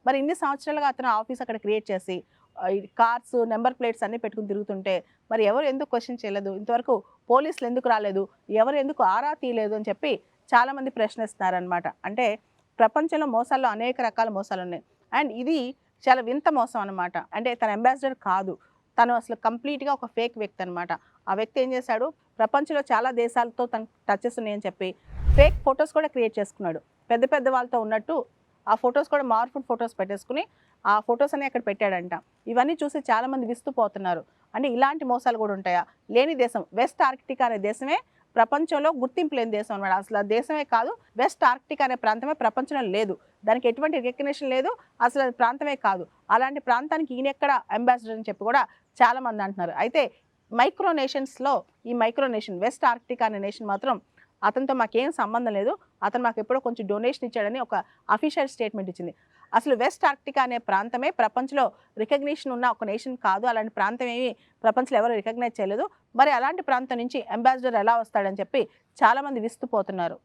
మరి ఇన్ని సంవత్సరాలుగా అతను ఆఫీస్ అక్కడ క్రియేట్ చేసి ఈ కార్స్, నంబర్ ప్లేట్స్ అన్నీ పెట్టుకొని తిరుగుతుంటే మరి ఎవరు ఎందుకు క్వెషన్ చేయలేదు? ఇంతవరకు పోలీసులు ఎందుకు రాలేదు? ఎవరు ఎందుకు ఆరా తీయలేదు అని చెప్పి చాలామంది ప్రశ్నిస్తున్నారనమాట. అంటే ప్రపంచంలో మోసాల్లో అనేక రకాల మోసాలున్నాయి. అండ్ ఇది చాలా వింత మోసం అనమాట. అంటే తను అంబాసిడర్ కాదు. తను అసలు కంప్లీట్‌గా ఒక ఫేక్ వ్యక్తి అనమాట. ఆ వ్యక్తి ఏం చేశాడు, ప్రపంచంలో చాలా దేశాలతో తనకు టచెస్ ఉన్నాయని చెప్పి ఫేక్ ఫోటోస్ కూడా క్రియేట్ చేసుకున్నాడు. పెద్ద పెద్ద వాళ్ళతో ఉన్నట్టు ఆ ఫోటోస్ కూడా మార్ఫుల్ ఫోటోస్ పెట్టేసుకొని ఆ ఫోటోస్ అన్ని అక్కడ పెట్టాడంట. ఇవన్నీ చూసి చాలామంది విస్తుపోతున్నారు. అంటే ఇలాంటి మోసాలు కూడా ఉంటాయా? లేని దేశం వెస్ట్ ఆర్కిటికా అనే దేశమే ప్రపంచంలో గుర్తింపు లేని దేశం అనమాట. అసలు ఆ దేశమే కాదు, వెస్ట్ ఆర్కిటికా అనే ప్రాంతమే ప్రపంచంలో లేదు. దానికి ఎటువంటి రికగ్నిషన్ లేదు. అసలు అది ప్రాంతమే కాదు. అలాంటి ప్రాంతానికి ఈయనెక్కడ అంబాసిడర్ అని చెప్పి కూడా చాలామంది అంటున్నారు. అయితే మైక్రోనేషన్స్‌లో ఈ మైక్రోనేషన్ వెస్ట్ ఆర్కిటికా అనే నేషన్ మాత్రం అతనితో మాకేం సంబంధం లేదు. అతను మాకెప్పుడో కొంచెం డొనేషన్ ఇచ్చాడని ఒక అఫీషియల్ స్టేట్మెంట్ ఇచ్చింది. అసలు వెస్ట్ ఆర్కిటికా అనే ప్రాంతమే ప్రపంచంలో రికగ్నిషన్ ఉన్న ఒక నేషన్ కాదు. అలాంటి ప్రాంతం ఏమి ప్రపంచంలో ఎవరు రికగ్నైజ్ చేయలేదు. మరి అలాంటి ప్రాంతం నుంచి అంబాసిడర్ ఎలా వస్తాడని చెప్పి చాలామంది విస్తుపోతున్నారు.